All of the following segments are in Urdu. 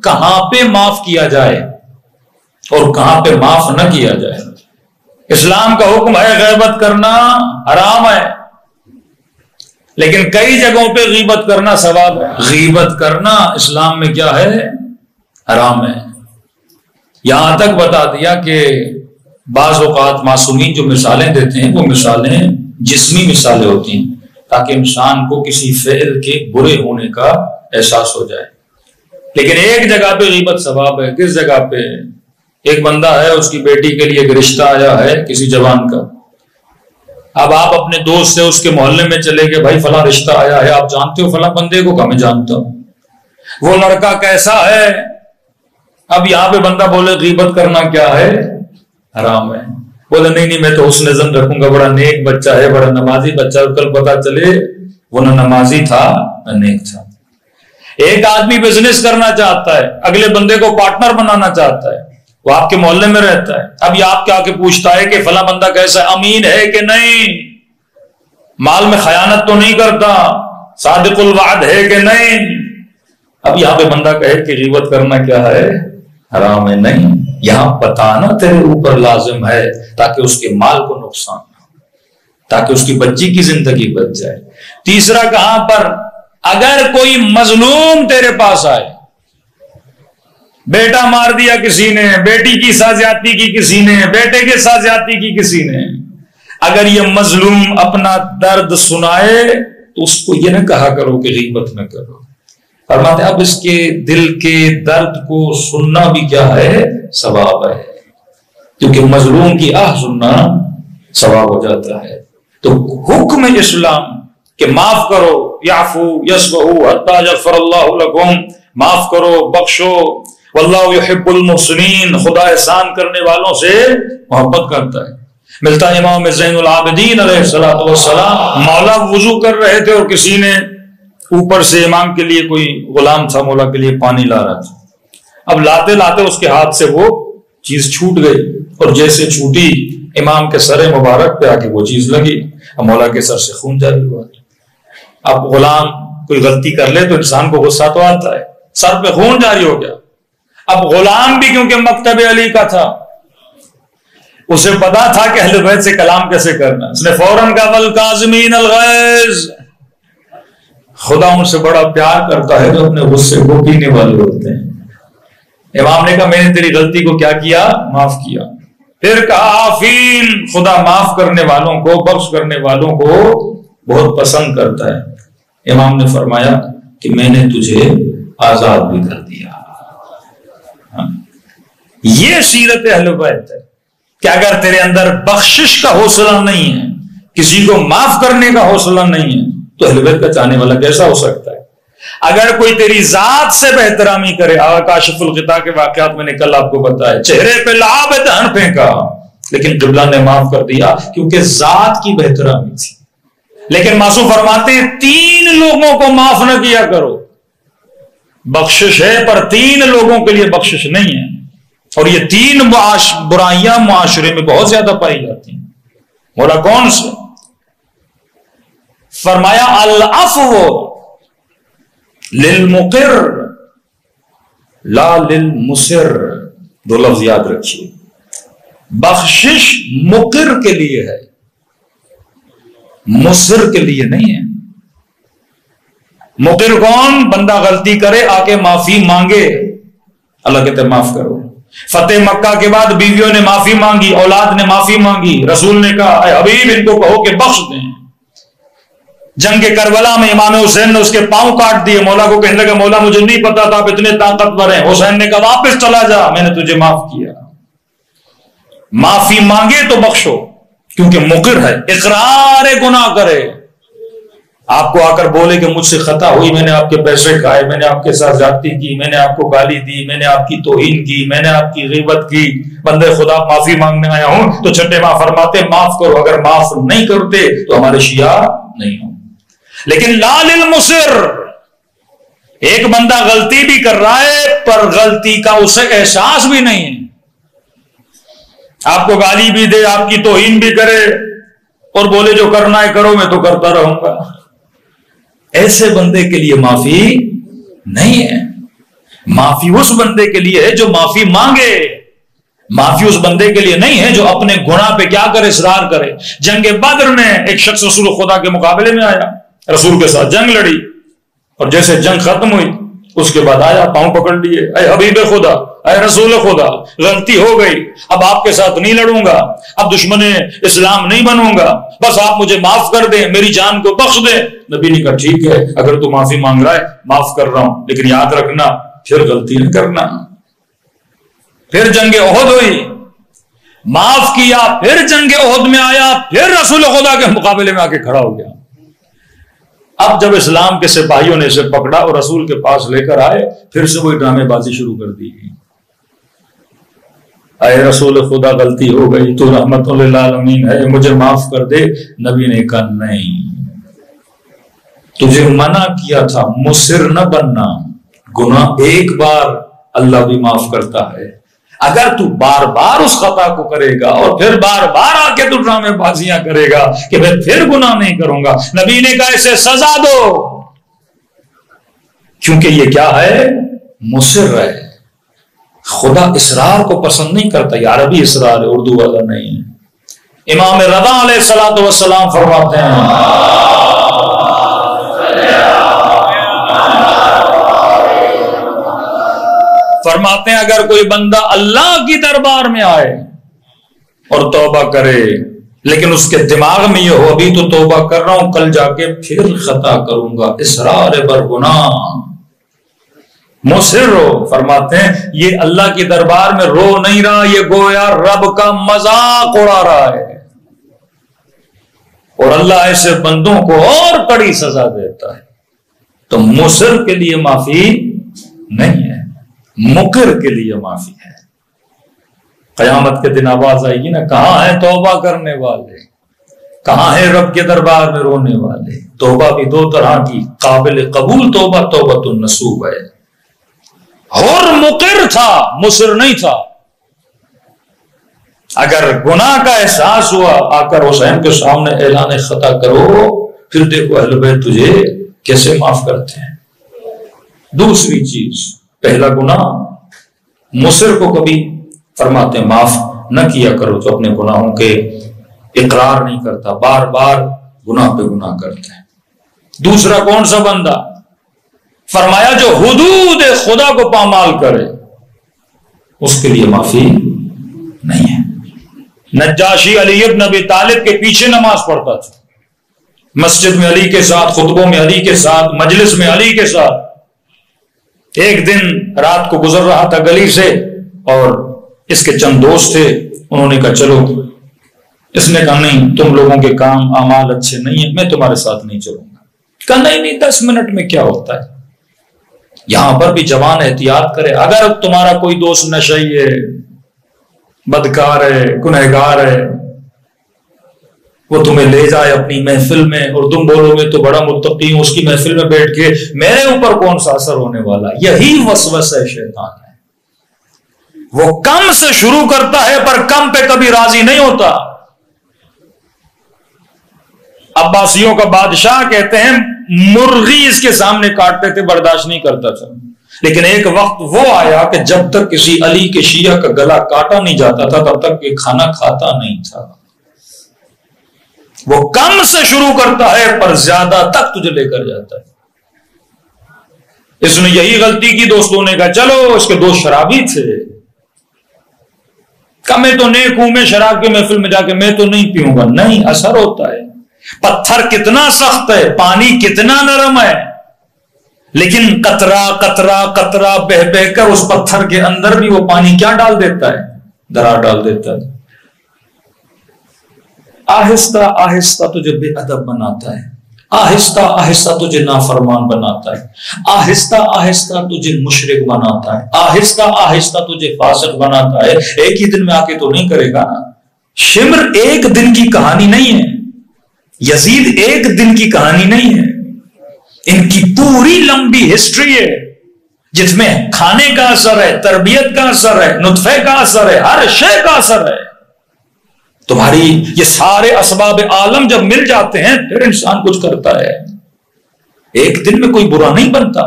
کہاں پہ معاف کیا جائے اور کہاں پہ معاف نہ کیا جائے. اسلام کا حکم ہے غیبت کرنا حرام ہے، لیکن کئی جگہوں پہ غیبت کرنا ثواب ہے. غیبت کرنا اسلام میں کیا ہے؟ حرام ہے. یہاں تک بتا دیا کہ بعض اوقات معصومین جو مثالیں دیتے ہیں وہ مثالیں جسمی مثالیں ہوتی ہیں تاکہ انسان کو کسی فعل کے برے ہونے کا احساس ہو جائے. لیکن ایک جگہ پہ غیبت ثواب ہے. کس جگہ پہ؟ ایک بندہ ہے، اس کی بیٹی کے لیے ایک رشتہ آیا ہے کسی جوان کا. اب آپ اپنے دوست سے اس کے محلے میں چلے گئے، بھائی فلاں رشتہ آیا ہے، آپ جانتے ہو فلاں بندے کو؟ کہ میں جانتا ہوں. وہ لڑکا کیسا ہے؟ اب یہاں پہ بندہ بولے غیبت کرنا کیا ہے؟ حرام ہے. بولے نہیں میں تو حسن ظن رکھوں گا، بڑا نیک بچہ ہے، بڑا نمازی بچہ ہے، کل پتا چلے وہ نہ نمازی تھا نہ نیک تھا. ایک آدمی بزنس کرنا چاہتا ہے، اگلے بندے کو پارٹنر بنانا چاہتا ہے، وہ آپ کے محلے میں رہتا ہے. اب یہ آپ کے آ کے پوچھتا ہے کہ فلاں بندہ کیسا ہے، امین ہے کہ نہیں، مال میں خیانت تو نہیں کرتا، صادق الوعد ہے کہ نہیں. اب یہاں پہ بندہ کہے کہ غیبت کرنا کیا ہے؟ حرام ہے. نہیں، یہاں بتانا تیرے اوپر لازم ہے تاکہ اس کے مال کو نقصان نہ ہو، تاکہ اس کی بچی کی زندگی بچ جائے. تیسرا کہاں پر؟ اگر کوئی مظلوم تیرے پاس آئے، بیٹا مار دیا کسی نے، بیٹی کی ساتھ زیادتی کی کسی نے، بیٹے کے ساتھ زیادتی کی کسی نے، اگر یہ مظلوم اپنا درد سنائے تو اس کو یہ نہ کہا کرو کہ غیبت نہ کرو. فرماتے اب اس کے دل کے درد کو سننا بھی کیا ہے؟ ثواب ہے، کیونکہ مظلوم کی آہ سننا ثواب ہو جاتا ہے. تو حکم اسلام کہ معاف کرو، یعفو یصفحوا حتی یغفر اللہ لکم، معاف کرو، بخشو، واللہ یحب المحسنین، خدا احسان کرنے والوں سے محبت کرتا ہے. ملتا ہے امام زین العابدین علیہ الصلوۃ والسلام مولا وضو کر رہے تھے اور کسی نے اوپر سے امام کے لیے، کوئی غلام تھا مولا کے لیے پانی لا رہا تھا. اب لاتے لاتے اس کے ہاتھ سے وہ چیز چھوٹ گئی اور جیسے چھوٹی امام کے سر مبارک پہ آ کے وہ چیز لگی. اب مولا کے سر سے خون جاری ہوا. اب غلام کوئی غلطی کر لے تو انسان کو غصہ تو آتا ہے، سر پہ خون جاری ہو گیا. اب غلام بھی کیونکہ مکتب علی کا تھا، اسے پتا تھا کہ اہل بیت سے کلام کیسے کرنا، اس نے فوراً کہا والکاظمین الغیظ، خدا ان سے بڑا پیار کرتا ہے جو اپنے غصے کو پینے والے ہوتے ہیں. امام نے کہا میں نے تیری غلطی کو کیا کیا؟ معاف کیا. پھر کہا آفین، خدا معاف کرنے والوں کو، بخش کرنے والوں کو بہت پسند کرتا ہے. امام نے فرمایا کہ میں نے تجھے آزاد بھی کر دیا. یہ سیرت اہل بیت ہے کہ اگر تیرے اندر بخشش کا حوصلہ نہیں ہے، کسی کو معاف کرنے کا حوصلہ نہیں ہے، تو اہل بیت کا چاہنے والا کیسا ہو سکتا ہے؟ اگر کوئی تیری ذات سے بے احترامی کرے، کاشف الغطاء کے واقعات میں نے کل آپ کو بتایا، چہرے پہ لعاب دہن پھینکا لیکن قبلہ نے معاف کر دیا کیونکہ ذات کی بے احترامی تھی. لیکن معصوم فرماتے ہیں 3 لوگوں کو معاف نہ کیا کرو. بخشش ہے پر 3 لوگوں کے لیے بخشش نہیں ہے، اور یہ 3 برائیاں معاشرے میں بہت زیادہ پائی جاتی ہیں. مولا کون سے؟ فرمایا العفو للمقر لا للمصر. 2 لفظ یاد رکھیے، بخشش مقر کے لیے ہے، مصر کے لیے نہیں ہے. مقر کون؟ بندہ غلطی کرے آ کے معافی مانگے، اللہ کہتے معاف کرو. فتح مکہ کے بعد بیویوں نے معافی مانگی، اولاد نے معافی مانگی، رسول نے کہا اے حبیب ان کو کہو کہ بخش دیں. جنگ کربلا میں امام حسین نے اس کے پاؤں کاٹ دیے، مولا کو کہنے لگا مولا مجھے نہیں پتا تھا آپ اتنے طاقتور ہیں. حسین نے کہا واپس چلا جا، میں نے تجھے معاف کیا. معافی مانگے تو بخشو، کیونکہ مقر ہے. اقرار گناہ کرے، آپ کو آ کر بولے کہ مجھ سے خطا ہوئی، میں نے آپ کے پیسے کھائے، میں نے آپ کے ساتھ زیادتی کی، میں نے آپ کو گالی دی، میں نے آپ کی توہین کی، میں نے آپ کی غیبت کی، بندے خدا معافی مانگنے آیا ہوں. تو چھٹے ماں فرماتے معاف کرو. اگر معاف نہیں کرتے تو ہمارے شیعہ نہیں ہوں. لیکن لا للمصر، ایک بندہ غلطی بھی کر رہا ہے پر غلطی کا اسے احساس بھی نہیں ہے، آپ کو گالی بھی دے، آپ کی توہین بھی کرے اور بولے جو کرنا ہے کرو، میں تو کرتا رہوں گا. ایسے بندے کے لیے معافی نہیں ہے. معافی اس بندے کے لیے ہے جو معافی مانگے، معافی اس بندے کے لیے نہیں ہے جو اپنے گناہ پہ کیا کرے، اصرار کرے۔ جنگ بدر میں ایک شخص رسول خدا کے مقابلے میں آیا، رسول کے ساتھ جنگ لڑی، اور جیسے جنگ ختم ہوئی اس کے بعد آیا، پاؤں پکڑ لیے، اے حبیب خدا، اے رسول خدا، غلطی ہو گئی، اب آپ کے ساتھ نہیں لڑوں گا، اب دشمن اسلام نہیں بنوں گا، بس آپ مجھے معاف کر دیں، میری جان کو بخش دیں۔ نبی نے کہا ٹھیک ہے، اگر تو معافی مانگ رہا ہے معاف کر رہا ہوں، لیکن یاد رکھنا پھر غلطی نہیں کرنا۔ پھر جنگ احد ہوئی، معاف کیا، پھر جنگ احد میں آیا، پھر رسول خدا کے مقابلے میں آ کے کھڑا ہو گیا۔ اب جب اسلام کے سپاہیوں نے اسے پکڑا اور رسول کے پاس لے کر آئے، پھر سے وہی ڈرامے بازی شروع کر دی گئی۔ اے رسول خدا غلطی ہو گئی، تو رحمت للعالمین ہے، مجھے معاف کر دے۔ نبی نے کہا نہیں، تجھے منع کیا تھا مصر نہ بننا، گناہ ایک بار اللہ بھی معاف کرتا ہے، اگر تو بار بار اس خطا کو کرے گا اور پھر بار بار آ کے تو ڈرامے بازیاں کرے گا کہ میں پھر گناہ نہیں کروں گا، نبی نے کہا اسے سزا دو، کیونکہ یہ کیا ہے، مصر ہے۔ خدا اصرار کو پسند نہیں کرتا، یہ عربی اصرار ہے، اردو والا نہیں ہے۔ امام رضا علیہ الصلوۃ والسلام فرماتے ہیں اگر کوئی بندہ اللہ کی دربار میں آئے اور توبہ کرے، لیکن اس کے دماغ میں یہ ہو ابھی تو توبہ کر رہا ہوں، کل جا کے پھر خطا کروں گا، اصرار بر گناہ، مصر ہو، فرماتے ہیں یہ اللہ کی دربار میں رو نہیں رہا، یہ گویا رب کا مذاق اڑا رہا ہے، اور اللہ ایسے بندوں کو اور کڑی سزا دیتا ہے۔ تو مصر کے لیے معافی نہیں ہے، مکر کے لیے معافی ہے۔ قیامت کے دن آواز آئے گی نا، کہاں ہیں توبہ کرنے والے، کہاں ہیں رب کے دربار میں رونے والے۔ توبہ بھی دو طرح کی، قابل قبول توبہ توبۃ النصوح ہے، اور مقر تھا، مصر نہیں تھا۔ اگر گناہ کا احساس ہوا، آ کر حسین کے سامنے اعلان خطا کرو، پھر دیکھو اہل بیت تجھے کیسے معاف کرتے ہیں۔ دوسری چیز، پہلا گناہ، مصر کو کبھی فرماتے ہیں معاف نہ کیا کرو جو اپنے گناہوں کے اقرار نہیں کرتا، بار بار گناہ پہ گناہ کرتا ہے۔ دوسرا کون سا بندہ؟ فرمایا جو حدود خدا کو پامال کرے، اس کے لیے معافی نہیں ہے۔ نجاشی علی ابن ابی طالب کے پیچھے نماز پڑھتا تھا، مسجد میں علی کے ساتھ، خطبوں میں علی کے ساتھ، مجلس میں علی کے ساتھ۔ ایک دن رات کو گزر رہا تھا گلی سے، اور اس کے چند دوست تھے، انہوں نے کہا چلو، اس نے کہا نہیں، تم لوگوں کے کام اعمال اچھے نہیں ہیں، میں تمہارے ساتھ نہیں چلوں گا۔ کہا نہیں 10 منٹ میں کیا ہوتا ہے، یہاں پر بھی جوان احتیاط کرے، اگر تمہارا کوئی دوست نشئی ہے، بدکار ہے، گنہگار ہے، وہ تمہیں لے جائے اپنی محفل میں اور تم بولو گے تو بڑا متقی ہوں، اس کی محفل میں بیٹھ کے میرے اوپر کون سا اثر ہونے والا، یہی وسوسہ شیطان ہے۔ وہ کم سے شروع کرتا ہے پر کم پہ کبھی راضی نہیں ہوتا۔ عباسیوں کا بادشاہ کہتے ہیں مرغی اس کے سامنے کاٹتے تھے، برداشت نہیں کرتا تھا، لیکن ایک وقت وہ آیا کہ جب تک کسی علی کے شیعہ کا گلا کاٹا نہیں جاتا تھا تب تک یہ کھانا کھاتا نہیں تھا۔ وہ کم سے شروع کرتا ہے پر زیادہ تک تجھے لے کر جاتا ہے۔ اس نے یہی غلطی کی، دوستوں نے کہا چلو، اس کے دوست شرابی تھے، کہا میں تو نیک ہوں، میں شراب کے محفل میں جا کے میں تو نہیں پیوں گا۔ نہیں، اثر ہوتا ہے۔ پتھر کتنا سخت ہے، پانی کتنا نرم ہے، لیکن قطرہ قطرہ قطرہ بہ بہ کر اس پتھر کے اندر بھی وہ پانی کیا ڈال دیتا ہے، درار ڈال دیتا ہے۔ آہستہ آہستہ تجھے بے ادب بناتا ہے، آہستہ آہستہ تجھے نافرمان بناتا ہے، آہستہ آہستہ تجھے مشرک بناتا ہے، آہستہ آہستہ تجھے فاسق بناتا ہے۔ ایک ہی دن میں آ کے تو نہیں کرے گا نا۔ شمر ایک دن کی کہانی نہیں ہے، یزید ایک دن کی کہانی نہیں ہے، ان کی پوری لمبی ہسٹری ہے جس میں کھانے کا اثر ہے، تربیت کا اثر ہے، نطفے کا اثر ہے، ہر شے کا اثر ہے۔ تمہاری یہ سارے اسباب عالم جب مل جاتے ہیں پھر انسان کچھ کرتا ہے۔ ایک دن میں کوئی برا نہیں بنتا،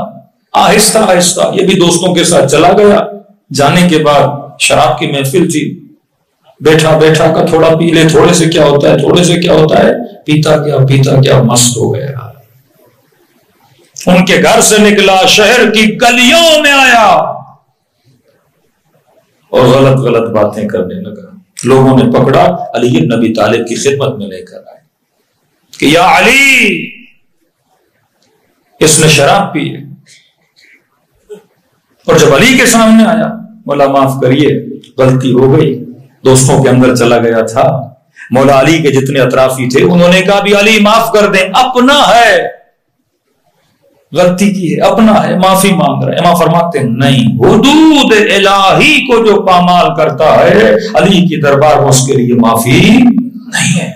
آہستہ آہستہ یہ بھی دوستوں کے ساتھ چلا گیا. جانے کے بعد شراب کی محفل تھی, بیٹھا بیٹھا کا تھوڑا پی لے, تھوڑے سے کیا ہوتا ہے, تھوڑے سے کیا ہوتا ہے, پیتا گیا مست ہو گیا. ان کے گھر سے نکلا, شہر کی گلیوں میں آیا اور غلط غلط باتیں کرنے لگا. لوگوں نے پکڑا, علی بن ابی طالب کی خدمت میں لے کر آئے کہ یا علی, اس نے شراب پی ہے. اور جب علی کے سامنے آیا, مولا معاف کریے غلطی ہو گئی, دوستوں کے اندر چلا گیا تھا. مولا علی کے جتنے اطرافی تھے انہوں نے کہا بھی علی معاف کر دیں, اپنا ہے, غلطی کی ہے, اپنا ہے, معافی مانگ رہا ہے. امام فرماتے ہیں نہیں, حدود الہی کو جو پامال کرتا ہے علی کی دربار میں اس کے لیے معافی نہیں ہے.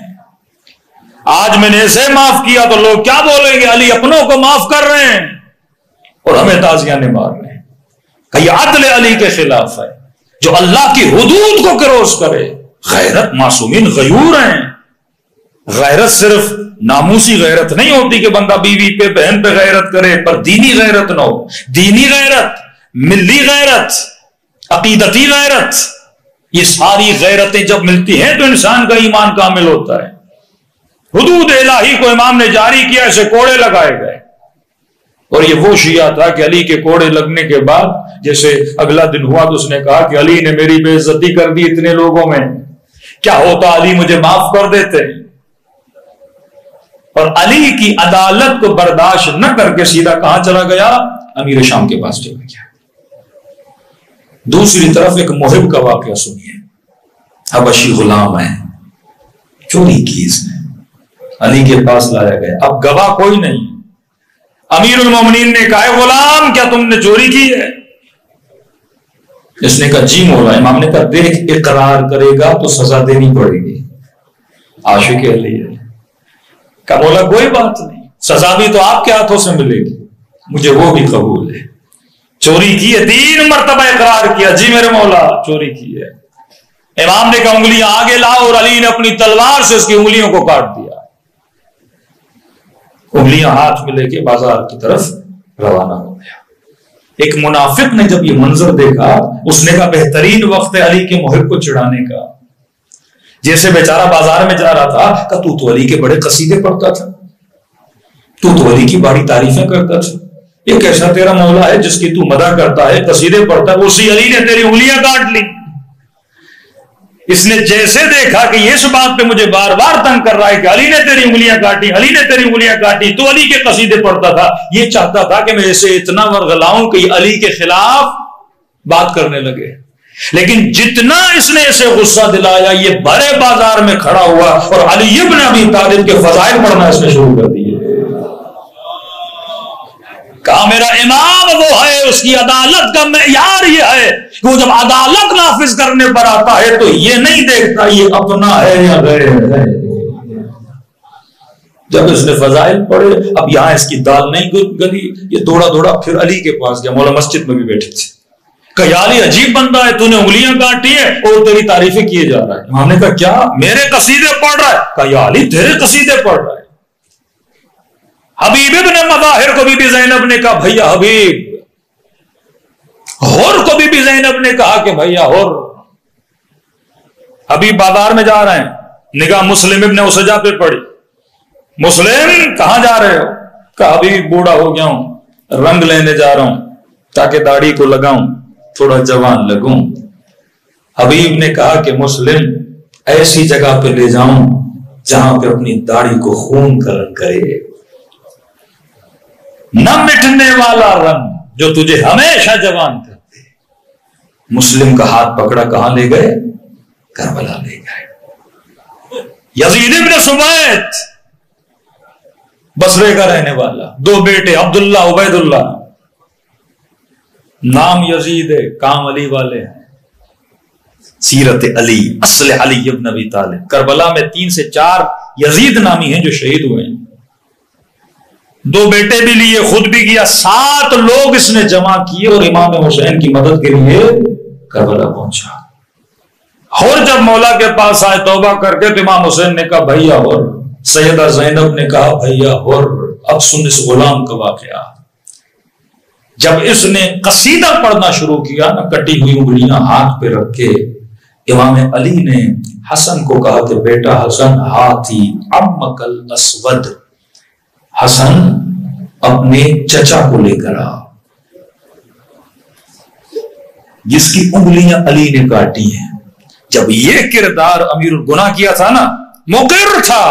آج میں نے اسے معاف کیا تو لوگ کیا بولیں گے, علی اپنوں کو معاف کر رہے ہیں اور ہمیں تازیاں مار رہے ہیں. کہ یہ عدل علی کے خلاف ہے, جو اللہ کی حدود کو کروس کرے. غیرت معصومین غیور ہیں. غیرت صرف ناموسی غیرت نہیں ہوتی کہ بندہ بیوی پہ بہن پہ غیرت کرے, پر دینی غیرت نہ ہو. دینی غیرت, ملی غیرت, عقیدتی غیرت, یہ ساری غیرتیں جب ملتی ہیں تو انسان کا ایمان کامل ہوتا ہے. حدود الہی کو امام نے جاری کیا, اسے کوڑے لگائے گئے. اور یہ وہ شیعہ تھا کہ علی کے کوڑے لگنے کے بعد جیسے اگلا دن ہوا تو اس نے کہا کہ علی نے میری بے عزتی کر دی اتنے لوگوں میں, کیا ہوتا علی مجھے معاف کر دیتے. اور علی کی عدالت کو برداشت نہ کر کے سیدھا کہاں چلا گیا, امیر شام کے پاس چلا گیا. دوسری طرف ایک محب کا واقعہ سنیے. حبشی غلام ہے, چوری کی اس نے, علی کے پاس لایا گیا. اب گواہ کوئی نہیں. امیر المومنین نے کہا غلام کیا تم نے چوری کی ہے؟ اس نے کہا جی مولا. امام نے کہا دیکھ اقرار کرے گا تو سزا دینی پڑے گی. عاشق علی ہے. کہا مولا کوئی بات نہیں, سزا بھی تو آپ کے ہاتھوں سے ملے گی, مجھے وہ بھی قبول ہے. چوری کی ہے, 3 مرتبہ اقرار کیا, جی میرے مولا چوری کی ہے. امام نے کہا انگلیاں آگے لاؤ, اور علی نے اپنی تلوار سے اس کی انگلیوں کو کاٹ دیا. انگلیاں ہاتھ میں لے کے بازار کی طرف روانہ ہو گیا. ایک منافق نے جب یہ منظر دیکھا, اس نے کہا بہترین وقت ہے علی کے محب کو چڑھانے کا. جیسے بیچارہ بازار میں جا رہا تھا, کہ تو علی کے بڑے قصیدے پڑھتا تھا, تو علی کی بڑی تعریفیں کرتا تھا, ایک ایسا تیرا مولا ہے جس کی تو مدح کرتا ہے, قصیدے پڑھتا ہے, اسی علی نے تیری انگلیاں کاٹ لی. اس نے جیسے دیکھا کہ یہ اس بات پہ مجھے بار بار تنگ کر رہا ہے کہ علی نے تیری انگلیاں کاٹی, علی نے تیری انگلیاں کاٹی, تو علی کے قصیدے پڑھتا تھا, یہ چاہتا تھا کہ میں اسے اتنا ورغلاؤں کہ یہ علی کے خلاف بات کرنے لگے. لیکن جتنا اس نے اسے غصہ دلایا, یہ بڑے بازار میں کھڑا ہوا اور علی ابن ابی طالب کے فضائل پڑھنا اس نے شروع کر دیے. کہا میرا امام وہ ہے, اس کی عدالت کا معیار یہ ہے کہ وہ جب عدالت نافذ کرنے پر آتا ہے تو یہ نہیں دیکھتا یہ اپنا ہے یا غیر ہے. جب اس نے فضائل پڑھے, اب یہاں اس کی دال نہیں گلی, یہ دوڑا پھر علی کے پاس گیا. مولا مسجد میں بھی بیٹھے تھے. کہ یا علی عجیب بندہ ہے, تو نے انگلیاں کاٹی ہے اور تیری تعریفیں کیے جا رہا ہے. امام نے کہا کیا, میرے قصیدے پڑھ رہا ہے؟ کہا یا علی تیرے قصیدے پڑھ رہا ہے. حبیب ابن مظاہر کو بی بی زینب نے کہا بھیا حبیب, ہور کو بی بی زینب نے کہا کہ بھیا ہور. حبیب بازار میں جا رہے ہیں, نگاہ مسلم ابن اسجا پہ پڑی. مسلم کہاں جا رہے ہو؟ کہا حبیب بوڑھا ہو گیا ہوں, رنگ لینے جا رہا ہوں تاکہ داڑھی کو لگاؤں, تھوڑا جوان لگوں. حبیب نے کہا کہ مسلم ایسی جگہ پہ لے جاؤں جہاں پہ اپنی داڑھی کو خون کا رنگ کرے, نہ مٹنے والا رنگ جو تجھے ہمیشہ جوان کرتے. مسلم کا ہاتھ پکڑا, کہاں لے گئے؟ کربلا لے گئے. یزید ابن سمیت بصرے کا رہنے والا, 2 بیٹے عبداللہ عبید اللہ, نام یزید ہے, کام علی والے ہیں. سیرت علی, اصل علی ابن ابی طالب. کربلا میں 3 سے 4 یزید نامی ہیں جو شہید ہوئے ہیں. 2 بیٹے بھی لیے, خود بھی کیا, 7 لوگ اس نے جمع کیے اور امام حسین کی مدد کے لیے کربلا پہنچا. اور جب مولا کے پاس آئے توبہ کر کے تو امام حسین نے کہا بھیا اور. سیدہ زینب نے کہا بھیا اور, اب سن اس غلام کا واقعہ. جب اس نے قصیدہ پڑھنا شروع کیا نا، کٹی ہوئی انگلیاں ہاتھ پہ رکھ کے، امام علی نے حسن کو کہا کہ بیٹا حسن، ہاتھی عمک الاسود، حسن اپنے چچا کو لے کر آ، جس کی انگلیاں علی نے کاٹی ہیں۔ جب یہ کردار امیر الگناہ کیا تھا نا، مقر تھا،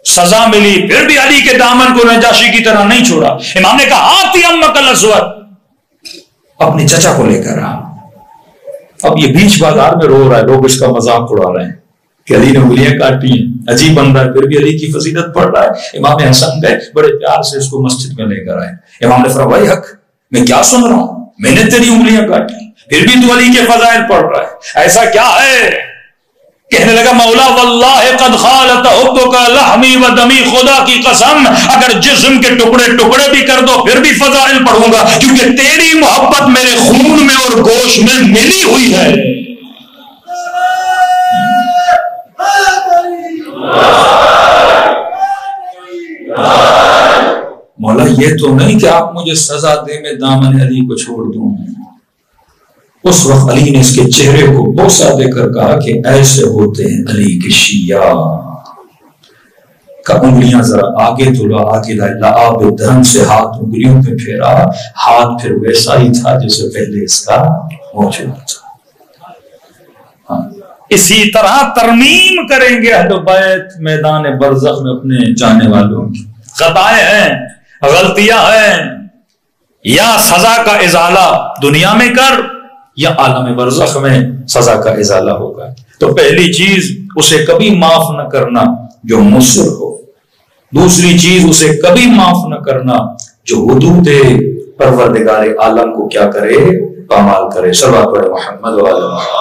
سزا ملی، پھر بھی علی کے دامن کو نجاشی کی طرح نہیں چھوڑا۔ امام نے کہا ہاتھی عمک الاسود، اپنے چچا کو لے کر آ۔ اب یہ بیچ بازار میں رو رہا ہے، لوگ اس کا مذاق اڑا رہے ہیں کہ علی نے انگلیاں کاٹی ہیں، عجیب بن رہا ہے، پھر بھی علی کی فضیلت پڑھ رہا ہے۔ امام حسن گئے، بڑے پیار سے اس کو مسجد میں لے کر آئے۔ امام نے فرمایا بھائی حق، میں کیا سن رہا ہوں، میں نے تیری انگلیاں کاٹی، پھر بھی تو علی کے فضائل پڑھ رہا ہے، ایسا کیا ہے؟ کہنے لگا مولا واللہ قد خالط حبک لحمی و دمی، خدا کی قسم اگر جسم کے ٹکڑے ٹکڑے بھی کر دو پھر بھی فضائل پڑھوں گا، کیونکہ تیری محبت میرے خون میں اور گوشت میں ملی ہوئی ہے۔ مولا یہ تو نہیں کہ آپ مجھے سزا دے میں دامن علی کو چھوڑ دوں۔ اس وقت علی نے اس کے چہرے کو بوسہ دے کر کہا کہ ایسے ہوتے ہیں علی کے شیعہ، کا انگلیاں ذرا آگے توڑا، آگے لعاب دھرم سے ہاتھ انگلیوں پہ پھیرا، ہاتھ پھر ویسا ہی تھا جیسے پہلے اس کا موجود تھا۔ اسی طرح ترمیم کریں گے اہل بیت میدان برزخ میں اپنے جانے والوں کی۔ خطائیں ہیں، غلطیاں ہیں، یا سزا کا ازالہ دنیا میں کر یا عالم برزخ میں سزا کا ازالہ ہوگا۔ تو پہلی چیز اسے کبھی معاف نہ کرنا جو مصر ہو، دوسری چیز اسے کبھی معاف نہ کرنا جو حدود پروردگار عالم کو کیا کرے، پامال کرے۔ صلوات پڑھے محمد و آل محمد۔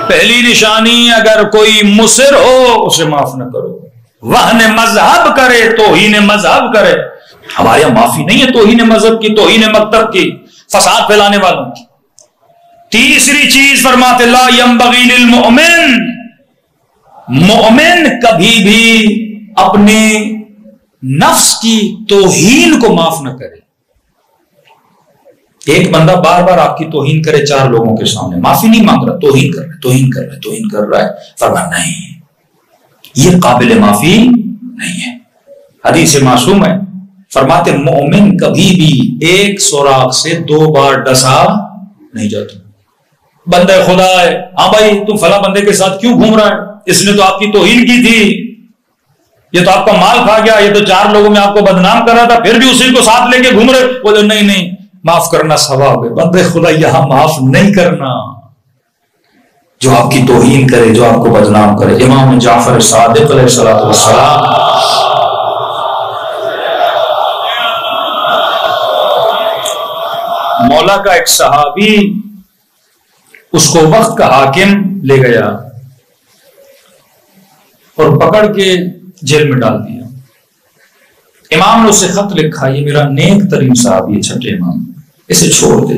پہلی نشانی اگر کوئی مصر ہو اسے معاف نہ کرو، وہن مذہب کرے، توہین مذہب کرے۔ ہمارے یہاں معافی نہیں ہے توہین مذہب کی، توہین مکتب کی، فساد پھیلانے والوں کی۔ تیسری چیز فرماتے لا ينبغي للمؤمن، مومن کبھی بھی اپنے نفس کی توہین کو معاف نہ کرے۔ ایک بندہ بار بار آپ کی توہین کرے چار لوگوں کے سامنے، معافی نہیں مانگ رہا، توہین کر رہا ہے، توہین کر رہا ہے، توہین کر رہا ہے، فرمایا نہیں، یہ قابل معافی نہیں ہے۔ حدیث معصوم ہے، فرماتے مومن کبھی بھی ایک سوراخ سے دو بار ڈسا نہیں جاتا۔ بندہ خدا ہے، ہاں بھائی تم فلاں بندے کے ساتھ کیوں گھوم رہا ہے، اس نے تو آپ کی توہین کی تھی، یہ تو آپ کا مال کھا گیا، یہ تو چار لوگوں میں آپ کو بدنام کر رہا تھا، پھر بھی اسی کو ساتھ لے کے گھوم رہے۔ بولے نہیں نہیں، معاف کرنا ثواب ہے۔ بندے خدا یہاں معاف نہیں کرنا، جو آپ کی توہین کرے، جو آپ کو بدنام کرے۔ امام جعفر صادق علیہ السلام مولا کا ایک صحابی اس کو وقت کا حاکم لے گیا اور پکڑ کے جیل میں ڈال دیا۔ امام نے اسے خط لکھا، یہ میرا نیک ترین صحابی ہے، چھٹے امام، اسے چھوڑ دے۔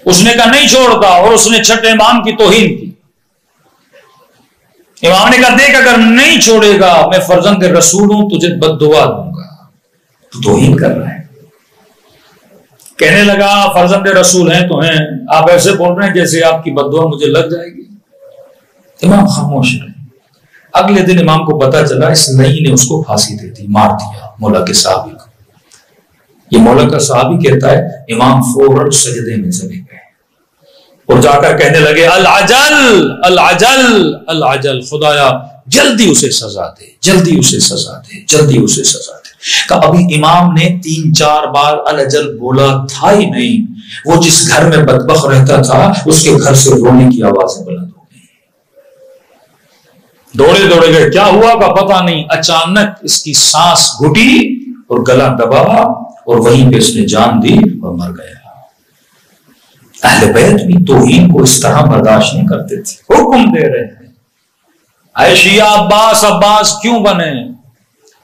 اس نے کہا نہیں چھوڑتا، اور اس نے چھٹے امام کی توہین کی۔ امام نے کہا دیکھ اگر نہیں چھوڑے گا میں فرزند رسول ہوں، تجھے بد دعا دوں گا، تو توہین کر رہا ہے۔ کہنے لگا فرزند رسول ہیں تو ہیں، آپ ایسے بول رہے ہیں جیسے آپ کی بد دعا مجھے لگ جائے گی۔ امام خاموش رہے۔ اگلے دن امام کو پتا چلا اس نئی نے اس کو پھانسی دے دی، مار دیا مولا کے صحابی کو۔ یہ مولا کا صحابی کہتا ہے امام فوراً سجدے میں چلے گئے اور جا کر کہنے لگے العجل العجل العجل، خدایا جلدی اسے سزا دے، جلدی اسے سزا دے، جلدی اسے سزا دے۔ کہ ابھی امام نے 3-4 بار العجل بولا تھا ہی نہیں، وہ جس گھر میں بدبخت رہتا تھا اس کے گھر سے رونے کی آوازیں بلند ہو گئی۔ دوڑے دوڑے گئے، کیا ہوا کا پتہ نہیں، اچانک اس کی سانس گھٹی اور گلا دبا اور وہیں پہ اس نے جان دی اور مر گیا۔ اہل بیت بھی توہین کو اس طرح برداشت نہیں کرتے تھے۔ حکم دے رہے ہیں اے شیعہ عباس عباس کیوں بنے؟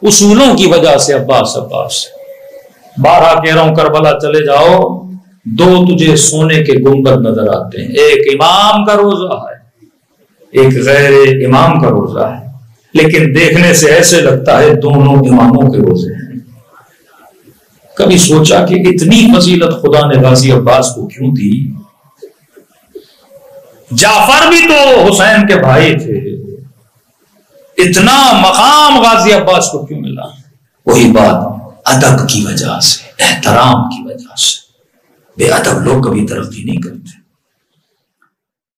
اصولوں کی وجہ سے عباس عباس۔ 12 کہہ رہا ہوں کربلا چلے جاؤ، 2 تجھے سونے کے گنبد نظر آتے ہیں، ایک امام کا روزہ ہے، ایک غیر امام کا روزہ ہے۔ لیکن دیکھنے سے ایسے لگتا ہے دونوں اماموں کے روزے ہیں۔ کبھی سوچا کہ اتنی فضیلت خدا نے غازی عباس کو کیوں دی؟ جعفر بھی تو حسین کے بھائی تھے، اتنا مقام غازی عباس کو کیوں ملا؟ وہی بات ادب کی وجہ سے، احترام کی وجہ سے۔ بے ادب لوگ کبھی ترقی نہیں کرتے۔